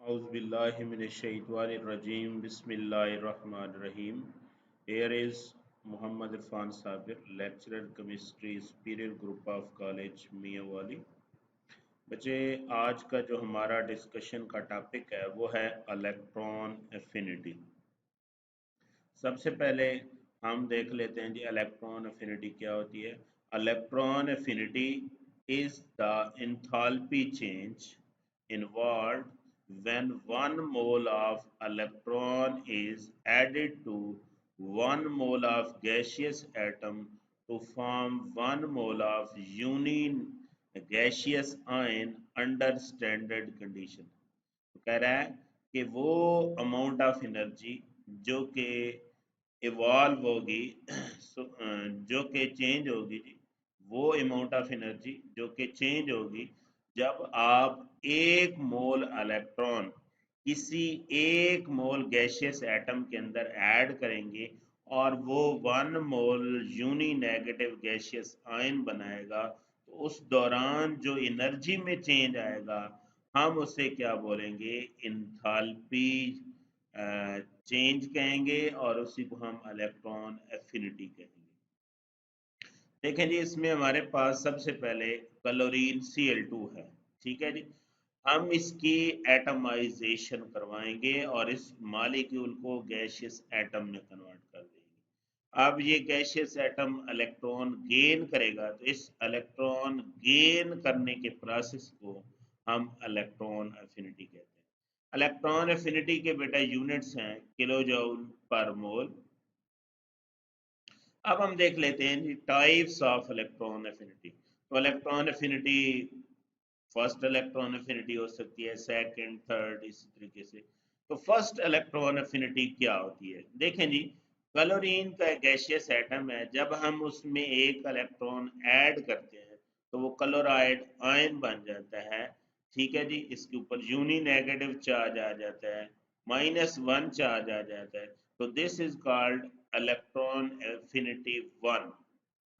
Auzubillahiminash-shaytanir-rajim. Bismillahir-Rahmanir-Rahim. Here is Muhammad Irfan Sabir, lecturer chemistry, Superior Group of College Miawali. बच्चे आज का जो हमारा डिस्कशन का टॉपिक है वो है इलेक्ट्रॉन एफिनिटी। सबसे पहले हम देख लेते हैं जी इलेक्ट्रॉन एफिनिटी क्या होती है। Electron affinity is the enthalpy change involved when one mole of electron is added to one mole of gaseous atom to form one mole of union gaseous ion under standard condition। तो कह रहा है कि वो amount of energy जो कि evolve होगी जो कि चेंज होगी जी, वो अमाउंट ऑफ एनर्जी जो कि चेंज होगी जब आप एक मोल इलेक्ट्रॉन किसी एक मोल गैशियस एटम के अंदर ऐड करेंगे और वो one mole uninegative gaseous ion बनाएगा, तो उस दौरान जो एनर्जी में चेंज आएगा हम उसे क्या बोलेंगे, इंथैल्पी चेंज कहेंगे और उसी को हम इलेक्ट्रॉन एफिनिटी कहेंगे। देखें जी, इसमें हमारे पास सबसे पहले क्लोरीन Cl2 है, ठीक है जी। हम इसकी एटमाइजेशन करवाएंगे और इस मालिक्यूल को गैशियस एटम में कन्वर्ट कर देंगे। अब ये गैशियस एटम इलेक्ट्रॉन गेन करेगा, तो इस इलेक्ट्रॉन गेन करने के प्रोसेस को हम इलेक्ट्रॉन एफिनिटी कहते हैं। इलेक्ट्रॉन एफिनिटी के बेटा यूनिट्स हैं किलो जूल पर मोल। अब हम देख लेते हैं टाइप्स ऑफ इलेक्ट्रॉन एफिनिटी। तो electron affinity first electron affinity हो सकती है, सेकंड, थर्ड, इसी तरीके से। तो फर्स्ट इलेक्ट्रॉन एफिनिटी क्या होती है, देखें जी। क्लोरीन का गैशियस एटम है, जब हम उसमें एक इलेक्ट्रॉन ऐड करते हैं तो वो क्लोराइड आयन बन जाता है, ठीक है जी। इसके ऊपर यूनी नेगेटिव चार्ज आ जाता है, -1 चार्ज आ जाता है, तो this is called electron affinity 1।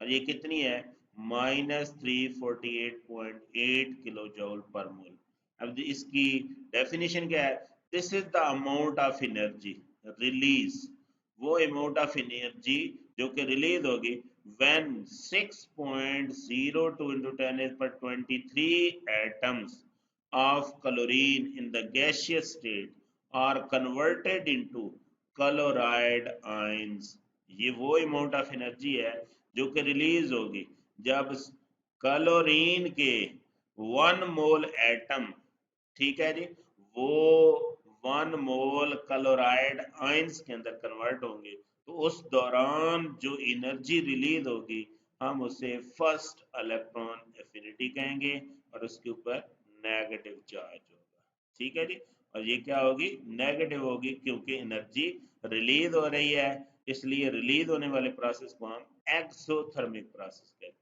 और ये कितनी है, -348.8 किलो जूल पर मोल। अब इसकी डेफिनेशन क्या है, this is the amount of energy release, वो अमाउंट ऑफ एनर्जी जो कि रिलीज होगी when 6.02 into 10 is per 23 atoms of chlorine in the gaseous state are converted into chloride ions। ये वो अमाउंट ऑफ एनर्जी है जो कि रिलीज होगी जब क्लोरीन के 1 मोल एटम, ठीक है जी, वो 1 मोल क्लोराइड आयंस के अंदर कन्वर्ट होंगे, तो उस दौरान जो एनर्जी रिलीज होगी हम उसे फर्स्ट इलेक्ट्रॉन एफिनिटी कहेंगे और उसके ऊपर नेगेटिव चार्ज होगा, ठीक है जी। और ये क्या होगी, नेगेटिव होगी, क्योंकि एनर्जी रिलीज हो रही है, इसलिए रिलीज होने वाले प्रोसेस को हम एक्सोथर्मिक प्रोसेस कहते हैं।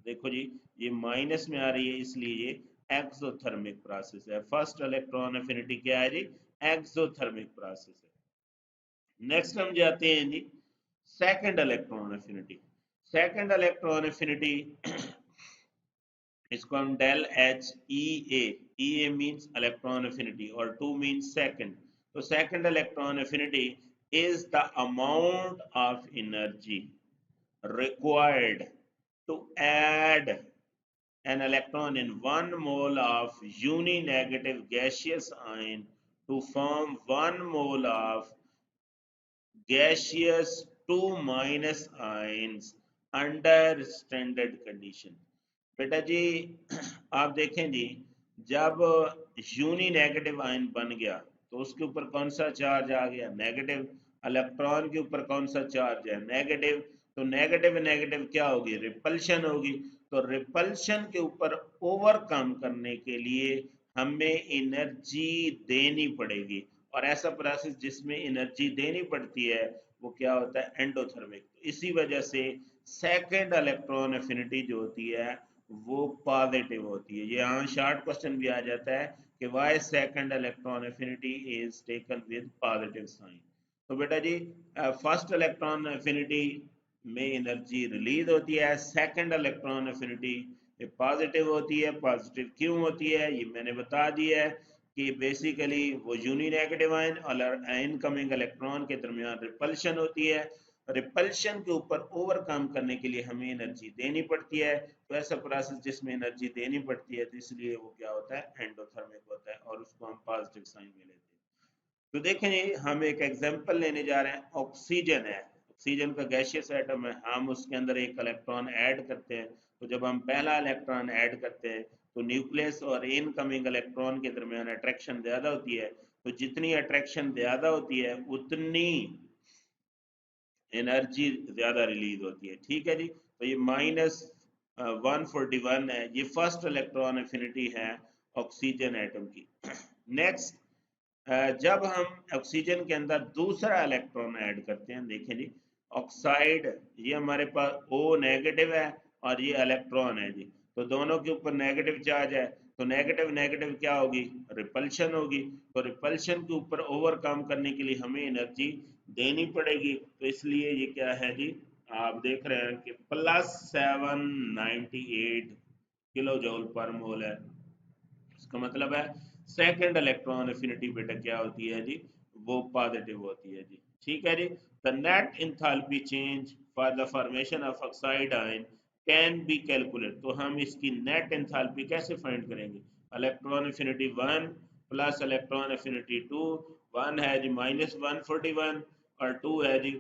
देखो जी, ये माइनस में आ रही है, इसलिए ये एक्सोथर्मिक प्रोसेस है। फर्स्ट इलेक्ट्रॉन एफिनिटी क्या है जी, एक्सोथर्मिक प्रोसेस है। नेक्स्ट हम जाते हैं जी second electron affinity. Second electron affinity इसको हम del H E A means electron affinity और 2 मीन्स सेकंड। तो second electron affinity is the amount of energy required to add an electron in 1 mole of uni-negative gaseous ion to form 1 mole of gaseous 2 minus ions under standard condition। बेटा जी आप देखें जी, जब uni negative ion बन गया तो उसके ऊपर कौन सा चार्ज आ गया, नेगेटिव। इलेक्ट्रॉन के ऊपर कौन सा चार्ज है, नेगेटिव। तो नेगेटिव नेगेटिव क्या होगी, रिपल्शन होगी। तो रिपल्शन के ऊपर ओवरकम करने के लिए हमें एनर्जी देनी पड़ेगी, और ऐसा प्रोसेस जिसमें एनर्जी देनी पड़ती है वो क्या होता है, एंडोथर्मिक। तो इसी वजह से सेकेंड इलेक्ट्रॉन एफिनिटी जो होती है वो पॉजिटिव होती है। यहाँ शॉर्ट क्वेश्चन भी आ जाता है कि why second electron affinity is taken with positive sign. तो बेटा जी फर्स्ट इलेक्ट्रॉन एफिनिटी में एनर्जी रिलीज होती है, सेकंड इलेक्ट्रॉन एफिनिटी पॉजिटिव होती है। पॉजिटिव क्यों होती है ये मैंने बता दिया है कि बेसिकली वो यूनिनेगेटिव आयन और इनकमिंग इलेक्ट्रॉन के दरमियान रिपल्शन होती है। रिपल्शन के ऊपर ओवरकम करने के लिए हमें एनर्जी देनी पड़ती है। तो ऐसा प्रोसेस जिसमें एनर्जी देनी पड़ती है, तो इसलिए वो क्या होता है, एंडोथर्मिक होता है, और उसको हम पॉजिटिव साइन में लेते हैं। तो देखें जी, हम एक एग्जांपल लेने जा रहे हैं। ऑक्सीजन है, ऑक्सीजन का गैसियस एटम है, हम उसके अंदर एक इलेक्ट्रॉन ऐड करते हैं। तो जब हम पहला इलेक्ट्रॉन ऐड करते हैं तो न्यूक्लियस और इनकमिंग इलेक्ट्रॉन के दरमियान अट्रैक्शन ज्यादा होती है। तो जितनी अट्रैक्शन ज्यादा होती है उतनी एनर्जी ज्यादा रिलीज होती है। ठीक है जी, तो ये -141 है, ये फर्स्ट इलेक्ट्रॉन एफिनिटी है ऑक्सीजन एटम की। नेक्स्ट, जब हम ऑक्सीजन के अंदर दूसरा इलेक्ट्रॉन ऐड करते हैं, देखें जी, ऑक्साइड, ये हमारे पास O नेगेटिव है और ये इलेक्ट्रॉन है जी, तो दोनों के ऊपर नेगेटिव चार्ज है, तो नेगेटिव नेगेटिव क्या होगी, रिपल्शन होगी। तो रिपल्शन के ऊपर ओवरकम करने के लिए हमें एनर्जी देनी पड़ेगी। तो इसलिए ये क्या है जी, आप देख रहे हैं कि +798 किलो जूल पर मोल है। इसका मतलब है सेकंड इलेक्ट्रॉन एफिनिटी बेटा क्या होती है जी, वो पॉजिटिव होती है जी। ठीक है जी, the net enthalpy change for the formation of oxide ion can be calculate. तो हम इसकी नेट इंथैल्पी कैसे फाइंड करेंगे, electron affinity 1 plus electron affinity 2, 1 है जी -141 और 2 है जी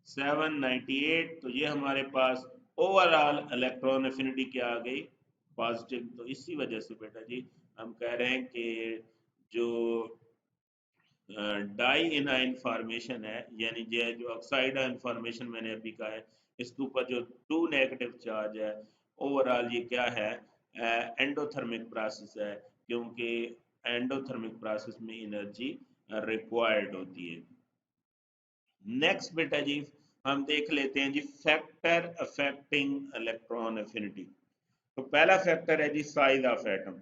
798। तो ये हमारे पास ओवरऑल इलेक्ट्रॉन एफिनिटी क्या आ गई, पॉजिटिव। तो इसी वजह से बेटा जी हम कह रहे हैं कि जो डाई इनाइन फॉर्मेशन है, यानी जो ऑक्साइड आयन फॉर्मेशन मैंने अभी कहा है, इसके ऊपर जो 2 नेगेटिव चार्ज है, ओवरऑल ये क्या है, एंडोथर्मिक प्रोसेस है, क्योंकि एंडोथर्मिक प्रोसेस में एनर्जी रिक्वायर्ड होती है। नेक्स्ट बेटा जी हम देख लेते हैं जी फैक्टर अफेक्टिंग इलेक्ट्रॉन एफिनिटी। तो पहला फैक्टर है जी साइज ऑफ एटम।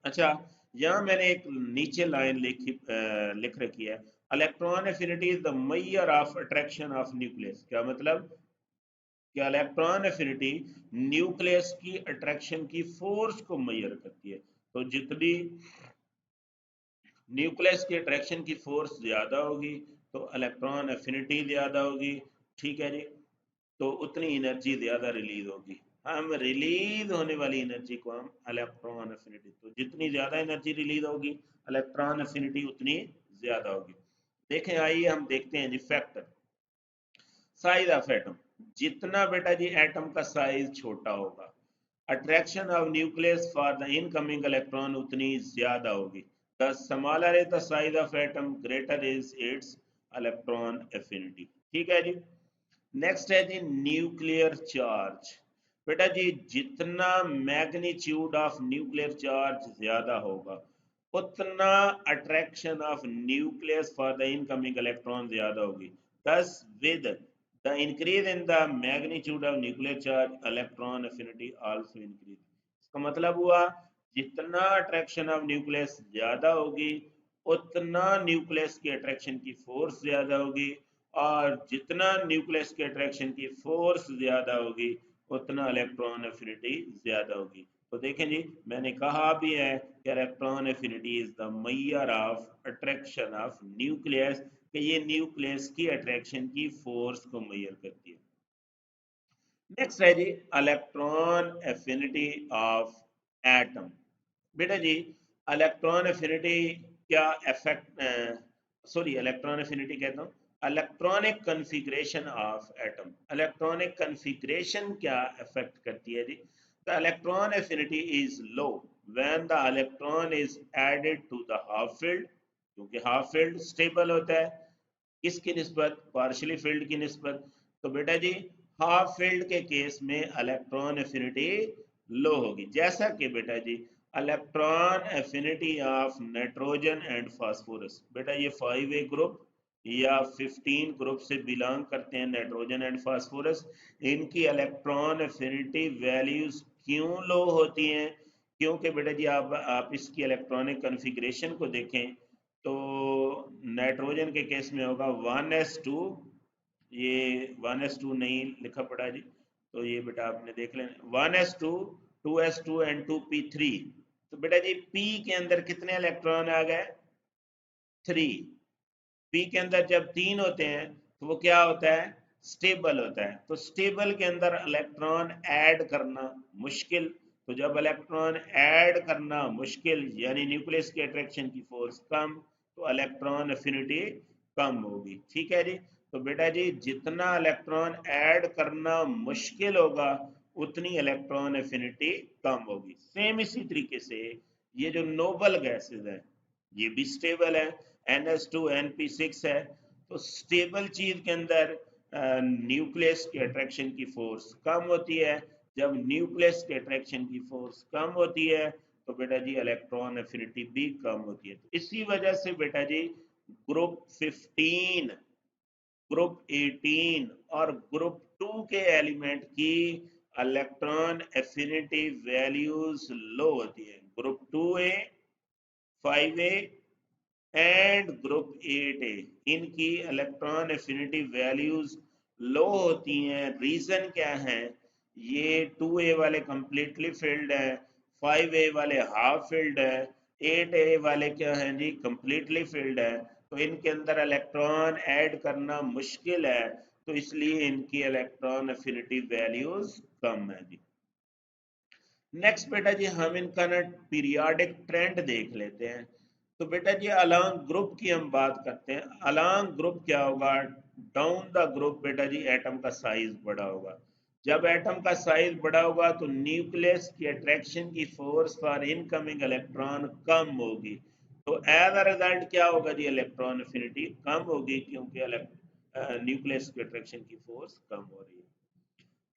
अच्छा, यहाँ मैंने एक नीचे लाइन लिख रखी है, electron affinity is the measure of attraction of nucleus. क्या मतलब कि इलेक्ट्रॉन एफिनिटी न्यूक्लियस की अट्रैक्शन की फोर्स को मेजर करती है। तो जितनी न्यूक्लियस की अट्रैक्शन की फोर्स ज्यादा होगी तो इलेक्ट्रॉन एफिनिटी ज्यादा होगी। ठीक है जी, तो उतनी एनर्जी ज्यादा रिलीज होगी। हम रिलीज होने वाली एनर्जी को हम इलेक्ट्रॉन एफिनिटी, तो जितनी ज्यादा एनर्जी रिलीज होगी इलेक्ट्रॉन एफिनिटी उतनी ज्यादा होगी। देखें, आइए हम देखते हैं जी फैक्टर साइज ऑफ एटम। जितना बेटा जी एटम का साइज छोटा होगा, attraction of nucleus for the incoming electron उतनी ज्यादा होगी। The smaller is the size of atom, greater is it's electron affinity. ठीक है जी। नेक्स्ट है जी न्यूक्लियर चार्ज। बेटा जी जितना मैग्नीट्यूड ऑफ न्यूक्लियर चार्ज ज्यादा होगा उतना attraction of nucleus for the incoming electron ज्यादा होगी। thus with the increase in the magnitude of nuclear charge electron affinity also increase। इसका मतलब हुआ जितना अट्रैक्शन ऑफ न्यूक्लियस ज्यादा होगी उतना न्यूक्लियस की अट्रैक्शन की फोर्स ज्यादा होगी, और जितना न्यूक्लियस के अट्रैक्शन की फोर्स ज्यादा होगी उतना इलेक्ट्रॉन एफिनिटी ज्यादा होगी। तो देखें जी, मैंने कहा भी है कि electron affinity is the measure of attraction of nucleus, कि ये न्यूक्लियस की अट्रैक्शन की फोर्स को मेजर करती है। नेक्स्ट है जी इलेक्ट्रॉन एफिनिटी ऑफ एटम। बेटा जी इलेक्ट्रॉन एफिनिटी क्या इफेक्ट, सॉरी इलेक्ट्रॉन एफिनिटी कहता हूँ electronic configuration of atom. Electronic configuration क्या इफेक्ट करती है जी, the electron affinity is low when the electron is added to the half filled, क्योंकि हाफ फील्ड स्टेबल होता है किसकी निस्बत, पार्शियली फील्ड की निस्बत। तो बेटा जी हाफ फील्ड के केस में इलेक्ट्रॉन एफिनिटी लो होगी, जैसा कि बेटा जी electron affinity of nitrogen and phosphorus. बेटा ये 5A ग्रुप या 15 ग्रुप से बिलोंग करते हैं, नाइट्रोजन एंड फास्फोरस। इनकी इलेक्ट्रॉन एफिनिटी वैल्यूज क्यों लो होती हैं, क्योंकि बेटा जी आप इसकी इलेक्ट्रॉनिक कन्फिग्रेशन को देखें तो नाइट्रोजन के केस में होगा 1s2, ये 1s2 नहीं लिखा पड़ा जी, तो ये बेटा आपने देख लेना 1s2 2s2 एंड 2p3। तो बेटा जी P के अंदर कितने इलेक्ट्रॉन आ गए? 3। P के अंदर जब 3 होते हैं तो वो क्या होता है? स्टेबल होता है। तो स्टेबल के अंदर इलेक्ट्रॉन ऐड करना मुश्किल। तो जब इलेक्ट्रॉन ऐड करना मुश्किल यानी न्यूक्लियस की अट्रैक्शन की फोर्स कम, तो इलेक्ट्रॉन एफिनिटी कम होगी। ठीक है जी। तो बेटा जी जितना इलेक्ट्रॉन ऐड करना मुश्किल होगा उतनी इलेक्ट्रॉन एफिनिटी कम होगी। सेम इसी तरीके से ये जो नोबल गैसेस है ये भी स्टेबल है। NH2 NP6 है। तो स्टेबल चीज के अंदर न्यूक्लियस के अट्रैक्शन की फोर्स कम होती है। जब न्यूक्लियस के अट्रैक्शन की फोर्स कम होती है तो बेटा जी इलेक्ट्रॉन एफिनिटी भी कम होती है। तो इसी वजह से बेटा जी ग्रुप 15, ग्रुप 18 और ग्रुप 2 के एलिमेंट की इलेक्ट्रॉन एफिनिटी वैल्यूज लो होती है। Group 2A, 5A and group 8A इनकी इलेक्ट्रॉन एफिनिटी वैल्यूज लो होती हैं। रीजन क्या है? ये 2A वाले कंप्लीटली फिल्ड है, 5A वाले हाफ फिल्ड है, 8A वाले क्या है जी? कंप्लीटली फिल्ड है। तो इनके अंदर इलेक्ट्रॉन ऐड करना मुश्किल है, तो इसलिए इनकी इलेक्ट्रॉन एफिनिटी वैल्यूज कम है जी। नेक्स्ट बेटा जी हम इनका ना पीरियोडिक ट्रेंड देख लेते हैं। तो बेटा जी अलोंग ग्रुप की हम बात करते हैं। अलोंग ग्रुप क्या होगा? डाउन द ग्रुप बेटा जी एटम का साइज बड़ा होगा। जब एटम का साइज बड़ा होगा तो न्यूक्लियस की अट्रैक्शन की फोर्स फॉर इनकमिंग इलेक्ट्रॉन कम होगी। तो एज अ रिजल्ट क्या होगा जी? इलेक्ट्रॉन एफिनिटी कम होगी क्योंकि न्यूक्लियस की अट्रैक्शन की फोर्स कम हो रही है।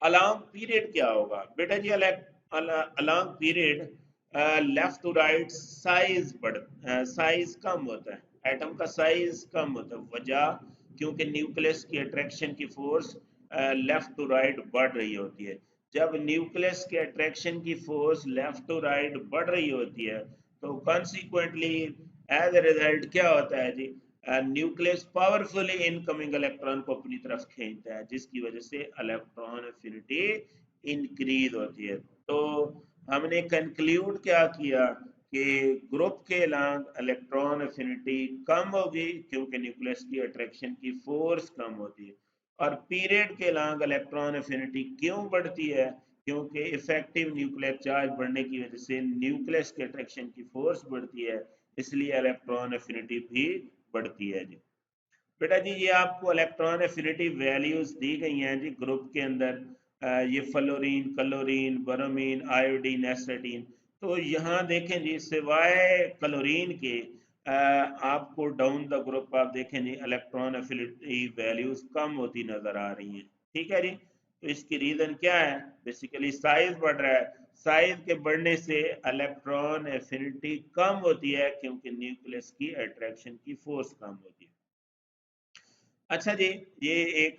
अलोंग पीरियड क्या होगा? बेटा जी along period left to right size कम होता है। एटम का साइज कम होता है। वजह क्योंकि न्यूक्लियस की अट्रैक्शन की फोर्स लेफ्ट टू राइट बढ़ रही होती है। जब न्यूक्लियस के अट्रैक्शन की फोर्स लेफ्ट टू राइट बढ़ रही होती है तो कॉन्सिक्वेंटली एज ए रिजल्ट क्या होता है जी? न्यूक्लियस पावरफुली इनकमिंग इलेक्ट्रॉन को अपनी तरफ खींचता है, जिसकी वजह से इलेक्ट्रॉन एफिनिटी इंक्रीज होती है। तो हमने कंक्लूड क्या किया कि ग्रुप के अलॉन्ग इलेक्ट्रॉन एफिनिटी कम होगी क्योंकि न्यूक्लियस की अट्रैक्शन की फोर्स कम होती है। और पीरियड के अलॉन्ग इलेक्ट्रॉन एफिनिटी क्यों बढ़ती है? क्योंकि इफेक्टिव न्यूक्लियर चार्ज बढ़ने की वजह से न्यूक्लियस के अट्रैक्शन की फोर्स बढ़ती है, इसलिए इलेक्ट्रॉन एफिनिटी भी बढ़ती है जी। बेटा जी ये आपको इलेक्ट्रॉन एफिनिटी वैल्यूज दी गई हैं जी ग्रुप के अंदर। ये फ्लोरीन, क्लोरीन, ब्रोमीन, आयोडीन, एसिटीन। तो यहाँ देखें जी सिवाय क्लोरीन के आपको डाउन द ग्रुप आप देखें जी इलेक्ट्रॉन एफिनिटी वैल्यूज कम होती नजर आ रही हैं। ठीक है जी। तो इसकी रीजन क्या है? बेसिकली साइज बढ़ रहा है। साइज के बढ़ने से इलेक्ट्रॉन एफिनिटी कम होती है क्योंकि न्यूक्लियस की अट्रैक्शन की फोर्स कम होती है। अच्छा जी ये एक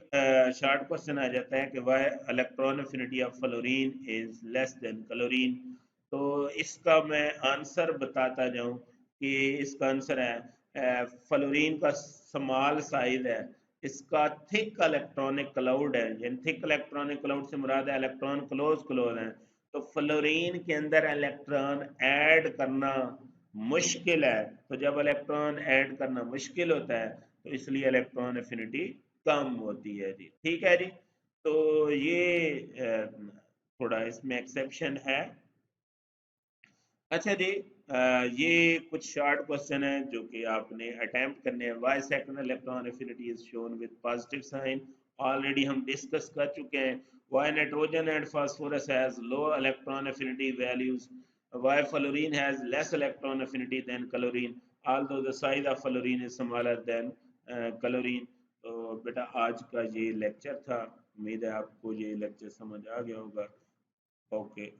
शॉर्ट क्वेश्चन आ जाता है कि why electron affinity of fluorine is less than chlorine. तो इसका मैं आंसर बताता जाऊं कि इसका आंसर है फ्लोरीन का स्मॉल साइज है, इसका थिक इलेक्ट्रॉनिक क्लाउड है। यानी थिक इलेक्ट्रॉनिक क्लाउड से मुराद है इलेक्ट्रॉन क्लोज क्लोज है। तो फ्लोरीन के अंदर इलेक्ट्रॉन ऐड करना मुश्किल है। तो जब इलेक्ट्रॉन ऐड करना मुश्किल होता है तो इसलिए इलेक्ट्रॉन एफिनिटी कम होती है जी। ठीक है जी। तो ये थोड़ा इसमें एक्सेप्शन है। अच्छा जी ये कुछ शॉर्ट क्वेश्चन है जो कि आपने अटेम्प्ट करने हैं। Why second electron affinity is shown with positive sign, already हम डिस्कस कर चुके हैं। Why nitrogen and phosphorus has low electron affinity values, why fluorine has less electron affinity than chlorine although the size of fluorine is smaller than chlorine। तो बेटा आज का ये lecture था। उम्मीद है आपको ये लेक्चर समझ आ गया होगा। ओके।